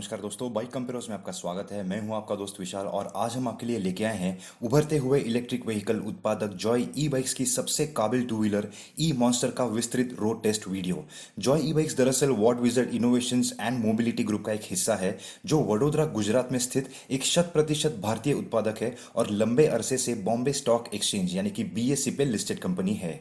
नमस्कार दोस्तों, bike compares में आपका स्वागत है। मैं हूं आपका दोस्त विशाल और आज हम आपके लिए लेके आए हैं उभरते हुए इलेक्ट्रिक व्हीकल उत्पादक जॉय ई बाइक्स की सबसे काबिल टू व्हीलर ई मॉन्स्टर का विस्तृत रोड टेस्ट वीडियो। जॉय ई बाइक्स दरअसल what wizard innovations and mobility group का एक हिस्सा है जो वडोदरा गुजरात में स्थित एक 100% भारतीय उत्पादक है और लंबे अरसे से बॉम्बे स्टॉक एक्सचेंज यानी कि बीएसई पे लिस्टेड कंपनी है।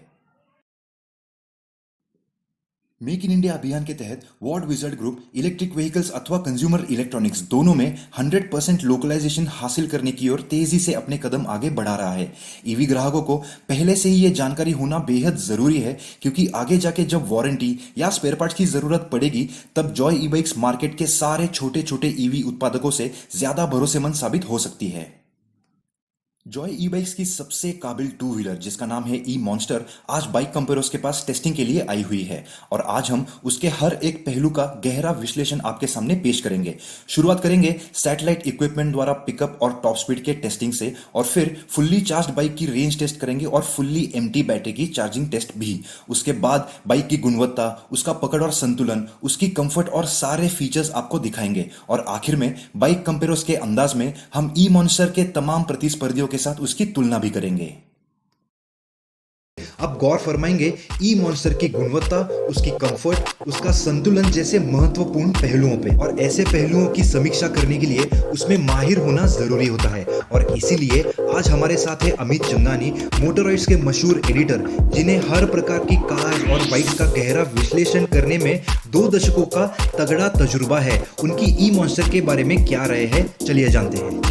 मेक इन इंडिया अभियान के तहत what wizard group electric vehicles अथवा कंज्यूमर इलेक्ट्रॉनिक्स दोनों में 100% लोकलाइजेशन हासिल करने की ओर तेजी से अपने कदम आगे बढ़ा रहा है। ईवी ग्राहकों को पहले से ही यह जानकारी होना बेहद जरूरी है क्योंकि आगे जाके जब वारंटी या स्पेयर पार्ट्स की जरूरत पड़ेगी तब जॉय ई बाइक्स मार्केट के सारे छोटे छोटे ईवी उत्पादकों से ज्यादा भरोसेमंद साबित हो सकती है। जॉय ई बाइक्स की सबसे काबिल टू व्हीलर जिसका नाम है ई मॉन्स्टर आज बाइक कंपेयर्स के पास टेस्टिंग के लिए आई हुई है और आज हम उसके हर एक पहलू का गहरा विश्लेषण आपके सामने पेश करेंगे। शुरुआत करेंगे सैटेलाइट इक्विपमेंट द्वारा पिकअप और टॉप स्पीड के टेस्टिंग से और फिर फुल्ली चार्ज बाइक की रेंज टेस्ट करेंगे और फुल्ली एम्प्टी बैटरी की चार्जिंग टेस्ट भी। उसके बाद बाइक की गुणवत्ता, उसका पकड़ और संतुलन, उसकी कंफर्ट और सारे फीचर्स आपको दिखाएंगे और आखिर में बाइक कंपेयर्स के अंदाज में हम ई मॉन्स्टर के तमाम प्रतिस्पर्धियों के साथ उसकी तुलना भी करेंगे। अब गौर फरमाएंगे ई मॉन्स्टर की गुणवत्ता, उसकी कंफर्ट, उसका संतुलन जैसे महत्वपूर्ण पहलुओं पे और ऐसे पहलुओं की समीक्षा करने के लिए उसमें माहिर होना जरूरी होता है और इसीलिए आज हमारे साथ है अमित चंदानी, मोटरॉइड्स के मशहूर एडिटर जिन्हें हर प्रकार की कार और बाइक्स का गहरा विश्लेषण करने में 2 दशकों का तगड़ा तजुर्बा है। उनकी ई मॉन्स्टर के बारे में क्या राय है, चलिए जानते हैं।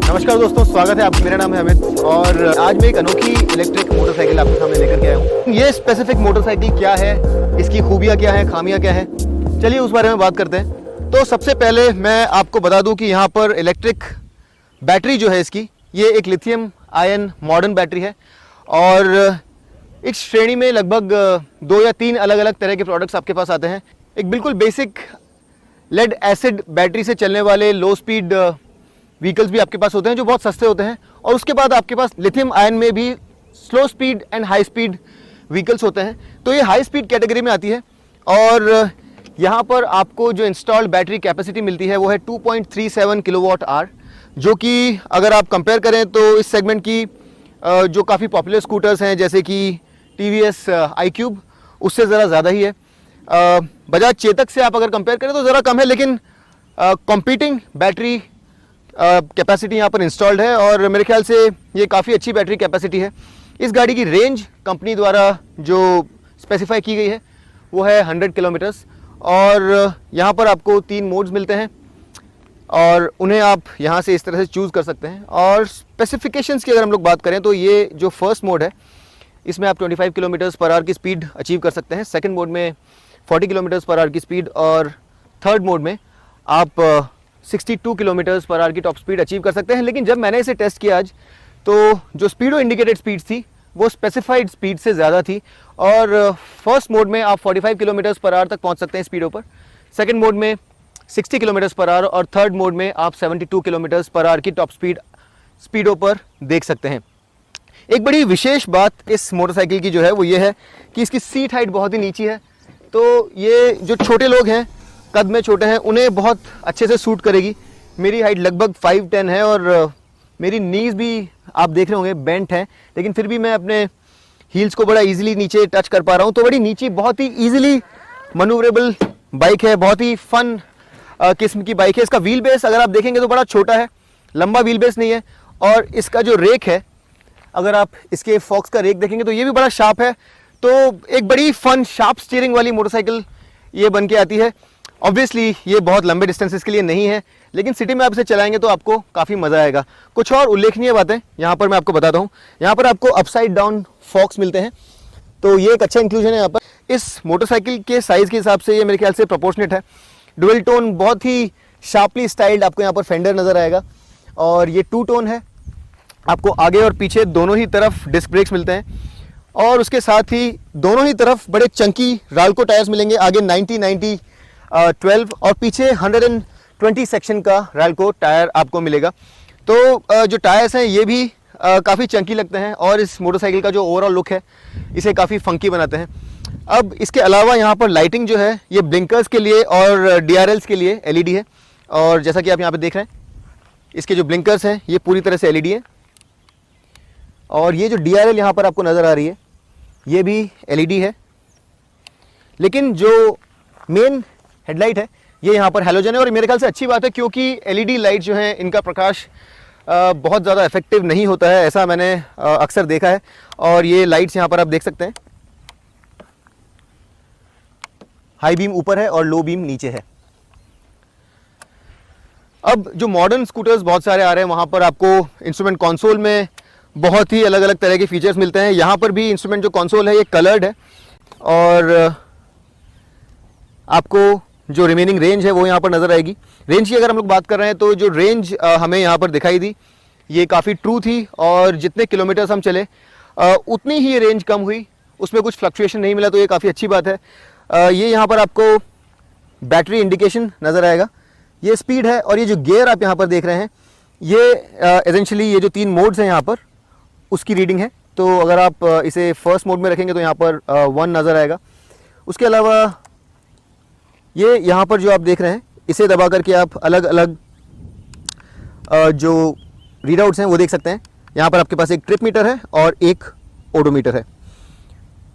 नमस्कार दोस्तों, स्वागत है आपका। मेरा नाम है अमित और आज मैं एक अनोखी इलेक्ट्रिक मोटरसाइकिल आपके सामने लेकर के आया हूँ। ये स्पेसिफिक मोटरसाइकिल क्या है, इसकी खूबियाँ क्या है, खामियाँ क्या है, चलिए उस बारे में बात करते हैं। तो सबसे पहले मैं आपको बता दूं कि यहाँ पर इलेक्ट्रिक बैटरी जो है इसकी, ये एक लिथियम आयन मॉडर्न बैटरी है और इस श्रेणी में लगभग 2 या 3 अलग अलग तरह के प्रोडक्ट्स आपके पास आते हैं। एक बिल्कुल बेसिक लेड एसिड बैटरी से चलने वाले लो स्पीड व्हीकल्स भी आपके पास होते हैं जो बहुत सस्ते होते हैं और उसके बाद आपके पास लिथियम आयन में भी slow speed and high speed vehicles होते हैं। तो ये हाई स्पीड कैटेगरी में आती है और यहाँ पर आपको जो इंस्टॉल्ड बैटरी कैपेसिटी मिलती है वो है 2.37 किलोवाट आवर, जो कि अगर आप कंपेयर करें तो इस सेगमेंट की जो काफ़ी पॉपुलर स्कूटर्स हैं जैसे कि TVS iQube उससे ज़रा ज़्यादा ही है। बजाज चेतक से आप अगर कंपेयर करें तो ज़रा कम है, लेकिन कॉम्पीटिंग बैटरी कैपेसिटी यहाँ पर इंस्टॉल्ड है और मेरे ख्याल से ये काफ़ी अच्छी बैटरी कैपेसिटी है। इस गाड़ी की रेंज कंपनी द्वारा जो स्पेसिफाई की गई है वो है 100 किलोमीटर्स और यहाँ पर आपको 3 मोड्स मिलते हैं और उन्हें आप यहाँ से इस तरह से चूज़ कर सकते हैं। और स्पेसिफिकेशंस की अगर हम लोग बात करें तो ये जो फर्स्ट मोड है इसमें आप 25 किलोमीटर्स पर आवर की स्पीड अचीव कर सकते हैं, सेकेंड मोड में 40 किलोमीटर्स पर आवर की स्पीड और थर्ड मोड में आप 62 किलोमीटर्स पर आवर की टॉप स्पीड अचीव कर सकते हैं। लेकिन जब मैंने इसे टेस्ट किया आज तो जो स्पीडो इंडिकेटेड स्पीड थी वो स्पेसिफाइड स्पीड से ज़्यादा थी और फर्स्ट मोड में आप 45 किलोमीटर्स पर आवर तक पहुंच सकते हैं स्पीडो पर, सेकंड मोड में 60 किलोमीटर्स पर आवर और थर्ड मोड में आप 72 किलोमीटर्स पर आवर की टॉप स्पीडो पर देख सकते हैं। एक बड़ी विशेष बात इस मोटरसाइकिल की जो है वो ये है कि इसकी सीट हाइट बहुत ही नीची है, तो ये जो छोटे लोग हैं, कद में छोटे हैं, उन्हें बहुत अच्छे से सूट करेगी। मेरी हाइट लगभग 5'10" है और मेरी नीज़ भी आप देख रहे होंगे बेंट है, लेकिन फिर भी मैं अपने हील्स को बड़ा इजीली नीचे टच कर पा रहा हूँ। तो बड़ी नीची, बहुत ही इजीली मनूवरेबल बाइक है, बहुत ही फन किस्म की बाइक है। इसका व्हील बेस अगर आप देखेंगे तो बड़ा छोटा है, लंबा व्हील बेस नहीं है और इसका जो रेक है, अगर आप इसके फॉक्स का रेक देखेंगे तो ये भी बड़ा शार्प है। तो एक बड़ी फन शार्प स्टीयरिंग वाली मोटरसाइकिल ये बन के आती है। ऑब्वियसली ये बहुत लंबे डिस्टेंसेस के लिए नहीं है, लेकिन सिटी में आप इसे चलाएंगे तो आपको काफ़ी मज़ा आएगा। कुछ और उल्लेखनीय बातें यहाँ पर मैं आपको बताता हूँ। यहाँ पर आपको अपसाइड डाउन फॉक्स मिलते हैं, तो ये एक अच्छा इंक्लूजन है यहाँ पर। इस मोटरसाइकिल के साइज़ के हिसाब से ये मेरे ख्याल से प्रोपोर्शनेट है। डुअल टोन बहुत ही शार्पली स्टाइल्ड आपको यहाँ पर फेंडर नज़र आएगा और ये 2 टोन है। आपको आगे और पीछे दोनों ही तरफ डिस्क ब्रेक्स मिलते हैं और उसके साथ ही दोनों ही तरफ बड़े चंकी राल्को टायर्स मिलेंगे। आगे 90-90-12 और पीछे 120 सेक्शन का राल्को टायर आपको मिलेगा। तो जो टायर्स हैं ये भी काफ़ी चंकी लगते हैं और इस मोटरसाइकिल का जो ओवरऑल लुक है इसे काफ़ी फंकी बनाते हैं। अब इसके अलावा यहाँ पर लाइटिंग जो है ये ब्लिंकर्स के लिए और DRLs के लिए LED है, और जैसा कि आप यहाँ पे देख रहे हैं इसके जो ब्लिंकर्स हैं ये पूरी तरह से LED है, और ये जो DRL यहाँ पर आपको नज़र आ रही है ये भी LED है। लेकिन जो मेन हेडलाइट है ये यहाँ पर हैलोजन है, और मेरे ख्याल से अच्छी बात है क्योंकि LED लाइट जो है इनका प्रकाश बहुत ज़्यादा इफेक्टिव नहीं होता है, ऐसा मैंने अक्सर देखा है। और ये लाइट्स यहाँ पर आप देख सकते हैं, हाई बीम ऊपर है और लो बीम नीचे है। अब जो मॉडर्न स्कूटर्स बहुत सारे आ रहे हैं वहाँ पर आपको इंस्ट्रूमेंट कंसोल में बहुत ही अलग अलग तरह के फीचर्स मिलते हैं। यहाँ पर भी इंस्ट्रूमेंट जो कंसोल है ये कलर्ड है, और आपको जो रिमेनिंग रेंज है वो यहाँ पर नज़र आएगी। रेंज की अगर हम लोग बात कर रहे हैं तो जो रेंज हमें यहाँ पर दिखाई दी ये काफ़ी ट्रू थी, और जितने किलोमीटर्स हम चले उतनी ही रेंज कम हुई, उसमें कुछ फ्लक्चुएशन नहीं मिला, तो ये काफ़ी अच्छी बात है। ये यहाँ पर आपको बैटरी इंडिकेशन नज़र आएगा, ये स्पीड है, और ये जो गियर आप यहाँ पर देख रहे हैं ये एसेंशियली ये जो 3 मोड्स हैं यहाँ पर उसकी रीडिंग है। तो अगर आप इसे फर्स्ट मोड में रखेंगे तो यहाँ पर 1 नज़र आएगा। उसके अलावा ये यहाँ पर जो आप देख रहे हैं इसे दबा करके आप अलग अलग जो रीडआउट्स हैं वो देख सकते हैं। यहाँ पर आपके पास एक ट्रिप मीटर है और एक ओडोमीटर है।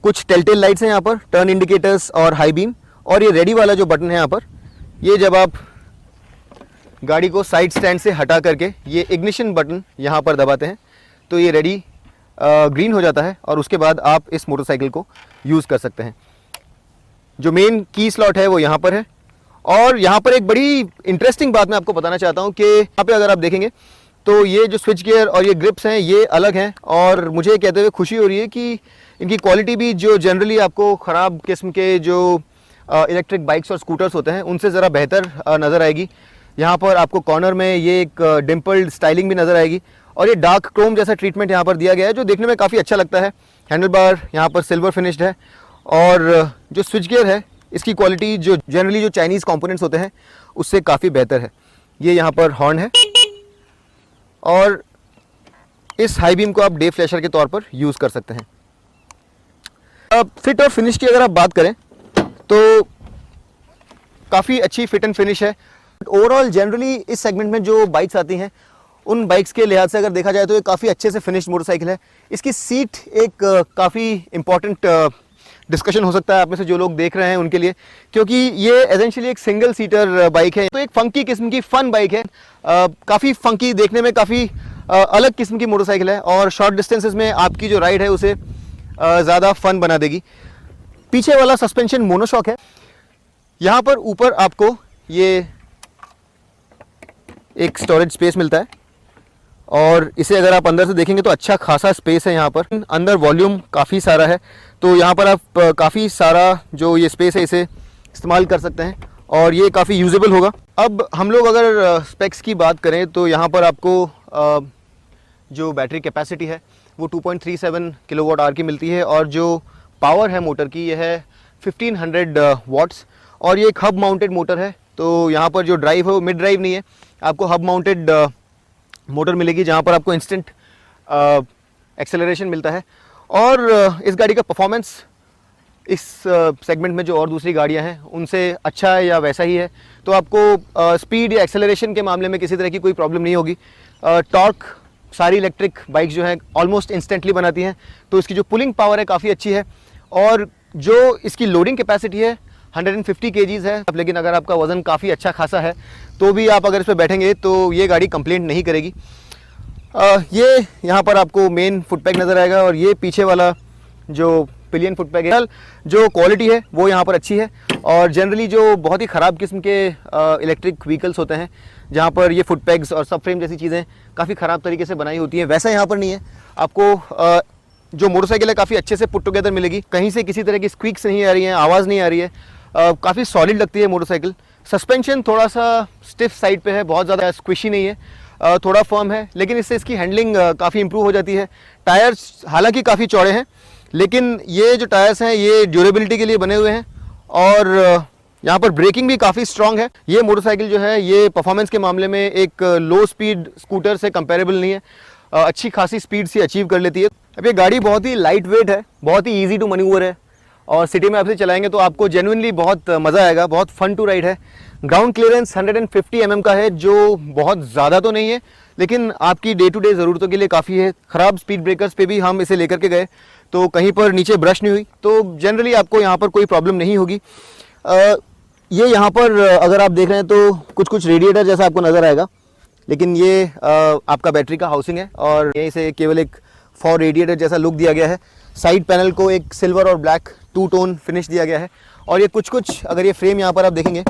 कुछ टेलटेल लाइट्स हैं यहाँ पर, टर्न इंडिकेटर्स और हाई बीम, और ये रेडी वाला जो बटन है यहाँ पर, ये जब आप गाड़ी को साइड स्टैंड से हटा करके ये इग्निशन बटन यहाँ पर दबाते हैं तो ये रेडी ग्रीन हो जाता है, और उसके बाद आप इस मोटरसाइकिल को यूज़ कर सकते हैं। जो मेन की स्लॉट है वो यहाँ पर है, और यहाँ पर एक बड़ी इंटरेस्टिंग बात मैं आपको बताना चाहता हूँ कि यहाँ पे अगर आप देखेंगे तो ये जो स्विच गियर और ये ग्रिप्स हैं ये अलग हैं, और मुझे ये कहते हुए खुशी हो रही है कि इनकी क्वालिटी भी जो जनरली आपको ख़राब किस्म के जो इलेक्ट्रिक बाइक्स और स्कूटर्स होते हैं उनसे ज़रा बेहतर नज़र आएगी। यहाँ पर आपको कॉर्नर में ये एक डिम्पल्ड स्टाइलिंग भी नज़र आएगी, और ये डार्क क्रोम जैसा ट्रीटमेंट यहाँ पर दिया गया है जो देखने में काफ़ी अच्छा लगता है। हैंडल बार यहाँ पर सिल्वर फिनिश्ड है, और जो स्विच गियर है इसकी क्वालिटी जो जनरली जो चाइनीज़ कंपोनेंट्स होते हैं उससे काफ़ी बेहतर है। ये यहाँ पर हॉर्न है, और इस हाई बीम को आप डे फ्लैशर के तौर पर यूज़ कर सकते हैं। अब फिट और फिनिश की अगर आप बात करें तो काफ़ी अच्छी फिट एंड फिनिश है। ओवरऑल जनरली इस सेगमेंट में जो बाइक्स आती हैं उन बाइक्स के लिहाज से अगर देखा जाए तो ये काफ़ी अच्छे से फिनिश्ड मोटरसाइकिल है। इसकी सीट एक काफ़ी इंपॉर्टेंट डिस्कशन हो सकता है आप में से जो लोग देख रहे हैं उनके लिए, क्योंकि ये एसेंशियली एक सिंगल सीटर बाइक है, तो एक फंकी किस्म की फन बाइक है। काफ़ी फंकी, देखने में काफ़ी अलग किस्म की मोटरसाइकिल है, और शॉर्ट डिस्टेंसेस में आपकी जो राइड है उसे ज़्यादा फन बना देगी। पीछे वाला सस्पेंशन मोनोशॉक है। यहाँ पर ऊपर आपको ये एक स्टोरेज स्पेस मिलता है, और इसे अगर आप अंदर से देखेंगे तो अच्छा खासा स्पेस है। यहाँ पर अंदर वॉल्यूम काफ़ी सारा है, तो यहाँ पर आप काफ़ी सारा जो ये स्पेस है इसे इस्तेमाल कर सकते हैं, और ये काफ़ी यूजेबल होगा। अब हम लोग अगर स्पेक्स की बात करें तो यहाँ पर आपको जो बैटरी कैपेसिटी है वो 2.37 किलोवाट आवर की मिलती है, और जो पावर है मोटर की यह है 1500 वाट्स, और ये एक हब माउंटेड मोटर है। तो यहाँ पर जो ड्राइव है वो मिड ड्राइव नहीं है, आपको हब माउंटेड मोटर मिलेगी जहाँ पर आपको इंस्टेंट एक्सेलरेशन मिलता है। और इस गाड़ी का परफॉर्मेंस इस सेगमेंट में जो और दूसरी गाड़ियाँ हैं उनसे अच्छा है या वैसा ही है, तो आपको स्पीड या एक्सेलरेशन के मामले में किसी तरह की कोई प्रॉब्लम नहीं होगी। टॉर्क सारी इलेक्ट्रिक बाइक्स जो हैं ऑलमोस्ट इंस्टेंटली बनाती हैं, तो इसकी जो पुलिंग पावर है काफ़ी अच्छी है, और जो इसकी लोडिंग कैपेसिटी है 150 kgs है। लेकिन अगर आपका वज़न काफ़ी अच्छा खासा है तो भी आप अगर इस पर बैठेंगे तो ये गाड़ी कंप्लेंट नहीं करेगी। ये यहाँ पर आपको मेन फुटपैग नज़र आएगा, और ये पीछे वाला जो पिलियन फुटपैग है, जो क्वालिटी है वो यहाँ पर अच्छी है। और जनरली जो बहुत ही ख़राब किस्म के इलेक्ट्रिक व्हीकल्स होते हैं जहाँ पर ये फुटपैग्स और सब फ्रेम जैसी चीज़ें काफ़ी ख़राब तरीके से बनाई होती हैं, वैसा यहाँ पर नहीं है। आपको जो मोटरसाइकिल है काफ़ी अच्छे से पुट टुगेदर मिलेगी, कहीं से किसी तरह की स्क्वीक्स नहीं आ रही हैं, आवाज़ नहीं आ रही है, काफ़ी सॉलिड लगती है मोटरसाइकिल। सस्पेंशन थोड़ा सा स्टिफ साइड पे है, बहुत ज़्यादा स्क्विशी नहीं है, थोड़ा फर्म है, लेकिन इससे इसकी हैंडलिंग काफ़ी इंप्रूव हो जाती है। टायर्स हालांकि काफ़ी चौड़े हैं, लेकिन ये जो टायर्स हैं ये ड्यूरेबिलिटी के लिए बने हुए हैं, और यहाँ पर ब्रेकिंग भी काफ़ी स्ट्रॉन्ग है। ये मोटरसाइकिल जो है ये परफॉर्मेंस के मामले में एक लो स्पीड स्कूटर से कंपेरेबल नहीं है। अच्छी खासी स्पीड से अचीव कर लेती है। अब ये गाड़ी बहुत ही लाइट वेट है, बहुत ही ईजी टू मैन्यूवर है और सिटी में आप इसे चलाएंगे तो आपको जेन्युइनली बहुत मज़ा आएगा, बहुत फन टू राइड है। ग्राउंड क्लियरेंस 150 mm का है, जो बहुत ज़्यादा तो नहीं है लेकिन आपकी डे टू डे ज़रूरतों के लिए काफ़ी है। ख़राब स्पीड ब्रेकर्स पे भी हम इसे लेकर के गए तो कहीं पर नीचे ब्रश नहीं हुई, तो जनरली आपको यहाँ पर कोई प्रॉब्लम नहीं होगी। ये यहाँ पर अगर आप देख रहे हैं तो कुछ कुछ रेडिएटर जैसा आपको नज़र आएगा, लेकिन ये आपका बैटरी का हाउसिंग है और यहीं से केवल एक 4 रेडिएटर जैसा लुक दिया गया है। साइड पैनल को एक सिल्वर और ब्लैक 2 टोन फिनिश दिया गया है और ये कुछ अगर ये फ्रेम यहाँ पर आप देखेंगे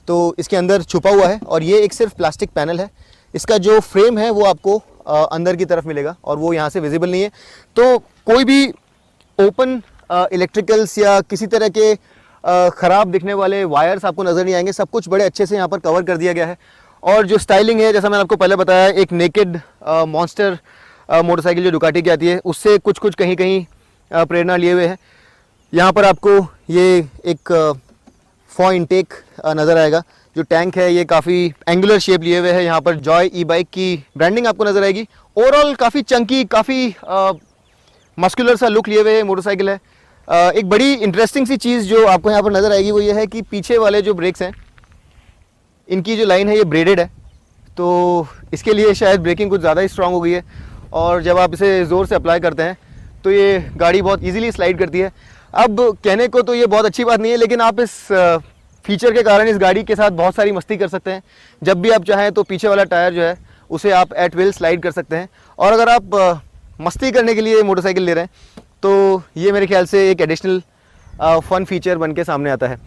तो इसके अंदर छुपा हुआ है और ये एक सिर्फ प्लास्टिक पैनल है। इसका जो फ्रेम है वो आपको अंदर की तरफ मिलेगा और वो यहाँ से विजिबल नहीं है, तो कोई भी ओपन इलेक्ट्रिकल्स या किसी तरह के ख़राब दिखने वाले वायर्स आपको नज़र नहीं आएंगे। सब कुछ बड़े अच्छे से यहाँ पर कवर कर दिया गया है और जो स्टाइलिंग है, जैसा मैंने आपको पहले बताया, एक नेकेड मॉन्स्टर मोटरसाइकिल जो डुकाटी की आती है उससे कुछ कहीं प्रेरणा लिए हुए हैं। यहाँ पर आपको ये एक फॉ इनटेक नज़र आएगा। जो टैंक है ये काफ़ी एंगुलर शेप लिए हुए है। यहाँ पर जॉय ई बाइक की ब्रांडिंग आपको नज़र आएगी। ओवरऑल काफ़ी चंकी, काफ़ी मस्कुलर सा लुक लिए हुए मोटरसाइकिल है। एक बड़ी इंटरेस्टिंग सी चीज़ जो आपको यहाँ पर नज़र आएगी वो ये है कि पीछे वाले जो ब्रेक्स हैं इनकी जो लाइन है ये ब्रेडेड है, तो इसके लिए शायद ब्रेकिंग कुछ ज़्यादा ही स्ट्रांग हो गई है और जब आप इसे ज़ोर से अप्लाई करते हैं तो ये गाड़ी बहुत इजीली स्लाइड करती है। अब कहने को तो ये बहुत अच्छी बात नहीं है, लेकिन आप इस फीचर के कारण इस गाड़ी के साथ बहुत सारी मस्ती कर सकते हैं। जब भी आप चाहें तो पीछे वाला टायर जो है उसे आप एट विल स्लाइड कर सकते हैं और अगर आप मस्ती करने के लिए मोटरसाइकिल ले रहे हैं तो ये मेरे ख्याल से एक एडिशनल फ़न फीचर बन के सामने आता है।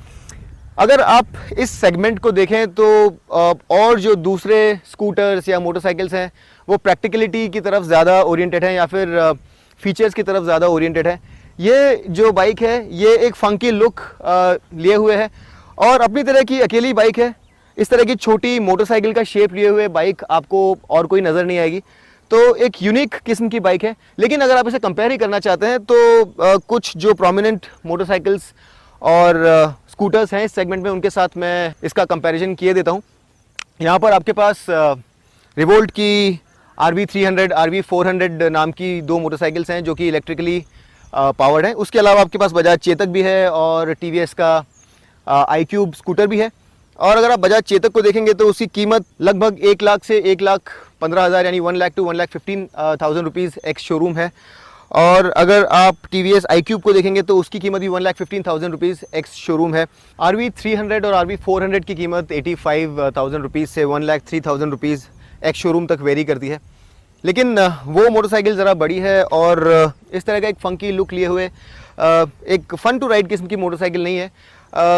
अगर आप इस सेगमेंट को देखें तो और जो दूसरे स्कूटर्स या मोटरसाइकिल्स हैं वो प्रैक्टिकलिटी की तरफ ज़्यादा ओरिएंटेड हैं या फिर फीचर्स की तरफ ज़्यादा ओरिएंटेड है। ये जो बाइक है ये एक फंकी लुक लिए हुए है और अपनी तरह की अकेली बाइक है। इस तरह की छोटी मोटरसाइकिल का शेप लिए हुए बाइक आपको और कोई नज़र नहीं आएगी, तो एक यूनिक किस्म की बाइक है। लेकिन अगर आप इसे कंपेयर ही करना चाहते हैं तो कुछ जो प्रोमिनेंट मोटरसाइकिल्स और स्कूटर्स हैं इस सेगमेंट में उनके साथ मैं इसका कंपैरिजन किए देता हूँ। यहाँ पर आपके पास रिवोल्ट की RV300, RV400 नाम की 2 मोटरसाइकिल्स हैं जो कि इलेक्ट्रिकली पावर्ड हैं। उसके अलावा आपके पास बजाज चेतक भी है और TVS का iQube स्कूटर भी है। और अगर आप बजाज चेतक को देखेंगे तो उसकी कीमत लगभग 1 लाख से 1,15,000 यानी 1 lakh to 1,15,000 rupees ex showroom है। और अगर आप TVS iQube को देखेंगे तो उसकी कीमत भी 1,15,000 रुपीज़ एक्स शोरूम है। RV300 और RV400 की कीमत 85,000 रुपीज़ से 1,03,000 रुपीज़ एक्स शोरूम तक वेरी करती है। लेकिन वो मोटरसाइकिल ज़रा बड़ी है और इस तरह का एक फंकी लुक लिए हुए एक फ़न टू राइड किस्म की मोटरसाइकिल नहीं है।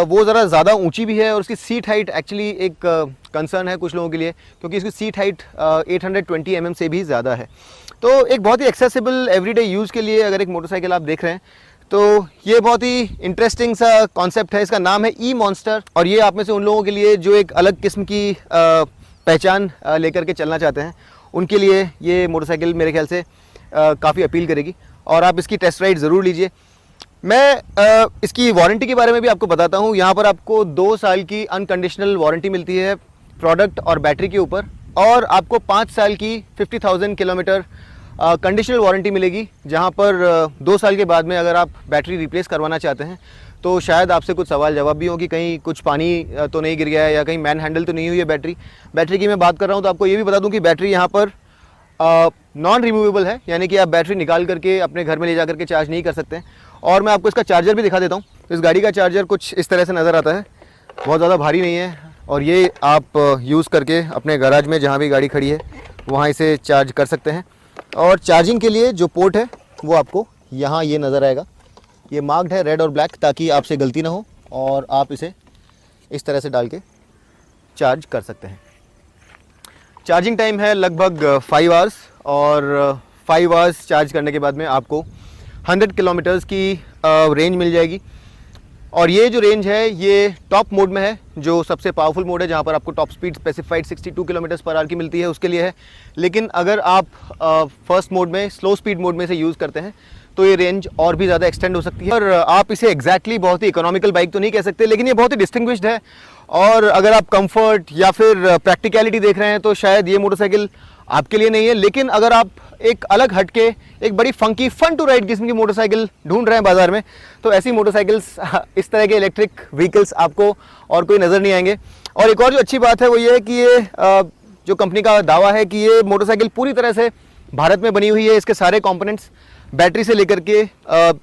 वो ज़रा ज़्यादा ऊंची भी है और उसकी सीट हाइट एक्चुअली एक कंसर्न है कुछ लोगों के लिए, क्योंकि इसकी सीट हाइट 820 mm से भी ज़्यादा है। तो एक बहुत ही एक्सेसिबल एवरीडे यूज़ के लिए अगर एक मोटरसाइकिल आप देख रहे हैं तो ये बहुत ही इंटरेस्टिंग सा कॉन्सेप्ट है। इसका नाम है ई-मॉन्स्टर और ये आप में से उन लोगों के लिए जो एक अलग किस्म की पहचान लेकर के चलना चाहते हैं उनके लिए ये मोटरसाइकिल मेरे ख्याल से काफ़ी अपील करेगी और आप इसकी टेस्ट राइड ज़रूर लीजिए। मैं इसकी वारंटी के बारे में भी आपको बताता हूँ। यहाँ पर आपको 2 साल की अनकंडीशनल वारंटी मिलती है प्रोडक्ट और बैटरी के ऊपर और आपको 5 साल की 50,000 किलोमीटर कंडीशनल वारंटी मिलेगी, जहाँ पर 2 साल के बाद में अगर आप बैटरी रिप्लेस करवाना चाहते हैं तो शायद आपसे कुछ सवाल जवाब भी हो कि कहीं कुछ पानी तो नहीं गिर गया है या कहीं मैन हैंडल तो नहीं हुई है बैटरी की मैं बात कर रहा हूँ। तो आपको ये भी बता दूँ कि बैटरी यहाँ पर नॉन रिमूवेबल है, यानी कि आप बैटरी निकाल करके अपने घर में ले जा करके चार्ज नहीं कर सकते हैं। और मैं आपको इसका चार्जर भी दिखा देता हूँ। तो इस गाड़ी का चार्जर कुछ इस तरह से नज़र आता है, बहुत ज़्यादा भारी नहीं है और ये आप यूज़ करके अपने गैराज में जहाँ भी गाड़ी खड़ी है वहाँ इसे चार्ज कर सकते हैं। और चार्जिंग के लिए जो पोर्ट है वो आपको यहाँ ये नज़र आएगा, ये मार्क्ड है रेड और ब्लैक ताकि आपसे गलती ना हो और आप इसे इस तरह से डाल के चार्ज कर सकते हैं। चार्जिंग टाइम है लगभग 5 आवर्स और 5 आवर्स चार्ज करने के बाद में आपको 100 किलोमीटर्स की रेंज मिल जाएगी। और ये जो रेंज है ये टॉप मोड में है, जो सबसे पावरफुल मोड है, जहाँ पर आपको top speed specified 62 kilometres per hour की मिलती है, उसके लिए है। लेकिन अगर आप फर्स्ट मोड में स्लो स्पीड मोड में से यूज़ करते हैं तो ये रेंज और भी ज़्यादा एक्सटेंड हो सकती है। और आप इसे एग्जैक्टली बहुत ही इकोनॉमिकल बाइक तो नहीं कह सकते, लेकिन ये बहुत ही डिस्टिंग्विश्ड है। और अगर आप कंफर्ट या फिर प्रैक्टिकलिटी देख रहे हैं तो शायद ये मोटरसाइकिल आपके लिए नहीं है। लेकिन अगर आप एक अलग हटके एक बड़ी फंकी फन टू राइड किस्म की मोटरसाइकिल ढूंढ रहे हैं बाजार में, तो ऐसी मोटरसाइकिल्स, इस तरह के इलेक्ट्रिक व्हीकल्स आपको और कोई नज़र नहीं आएंगे। और एक और जो अच्छी बात है वो ये है कि ये जो कंपनी का दावा है कि ये मोटरसाइकिल पूरी तरह से भारत में बनी हुई है। इसके सारे कंपोनेंट्स, बैटरी से लेकर के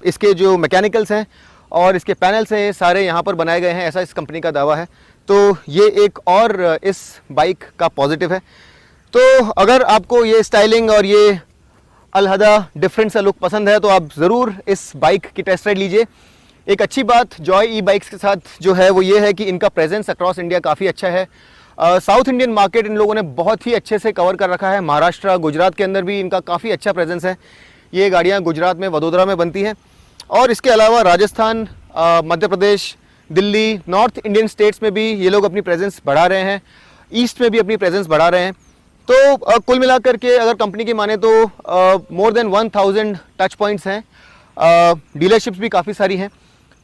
इसके जो मैकेनिकल्स हैं और इसके पैनल्स हैं, सारे यहाँ पर बनाए गए हैं, ऐसा इस कंपनी का दावा है। तो ये एक और इस बाइक का पॉजिटिव है। तो अगर आपको ये स्टाइलिंग और ये अलहदा डिफरेंट सा लुक पसंद है तो आप ज़रूर इस बाइक की टेस्ट राइड लीजिए। एक अच्छी बात जॉय ई बाइक्स के साथ जो है वो ये है कि इनका प्रेजेंस अक्रॉस इंडिया काफ़ी अच्छा है। साउथ इंडियन मार्केट इन लोगों ने बहुत ही अच्छे से कवर कर रखा है। महाराष्ट्र, गुजरात के अंदर भी इनका काफ़ी अच्छा प्रेजेंस है। ये गाड़ियाँ गुजरात में वडोदरा में बनती हैं और इसके अलावा Rajasthan, Madhya Pradesh, Delhi, north Indian states में भी ये लोग अपनी प्रेजेंस बढ़ा रहे हैं, ईस्ट में भी अपनी प्रेजेंस बढ़ा रहे हैं। तो कुल मिलाकर के अगर कंपनी की माने तो मोर देन 1000 टच पॉइंट्स हैं, डीलरशिप्स भी काफ़ी सारी हैं।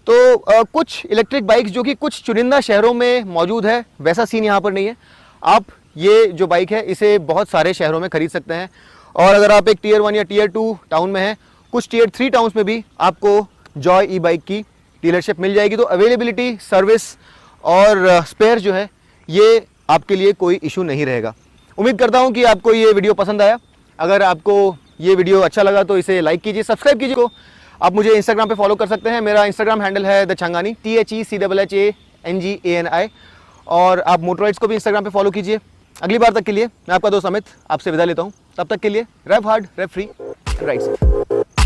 तो कुछ इलेक्ट्रिक बाइक्स जो कि कुछ चुनिंदा शहरों में मौजूद है, वैसा सीन यहाँ पर नहीं है। आप ये जो बाइक है इसे बहुत सारे शहरों में खरीद सकते हैं और अगर आप एक टियर 1 या टियर 2 टाउन में हैं, कुछ टियर 3 टाउन्स में भी आपको जॉय ई बाइक की डीलरशिप मिल जाएगी। तो अवेलेबिलिटी, सर्विस और स्पेयर जो है ये आपके लिए कोई इशू नहीं रहेगा। उम्मीद करता हूँ कि आपको ये वीडियो पसंद आया। अगर आपको ये वीडियो अच्छा लगा तो इसे लाइक कीजिए, सब्सक्राइब कीजिए को। आप मुझे इंस्टाग्राम पे फॉलो कर सकते हैं, मेरा इंस्टाग्राम हैंडल है द छंगानी, THECHHANGANI। और आप मोटराइड्स को भी इंस्टाग्राम पे फॉलो कीजिए। अगली बार तक के लिए मैं आपका दोस्त अमित आपसे विदा लेता हूँ। तब तक के लिए रेव हार्ड, रेव फ्री, राइड सेफ।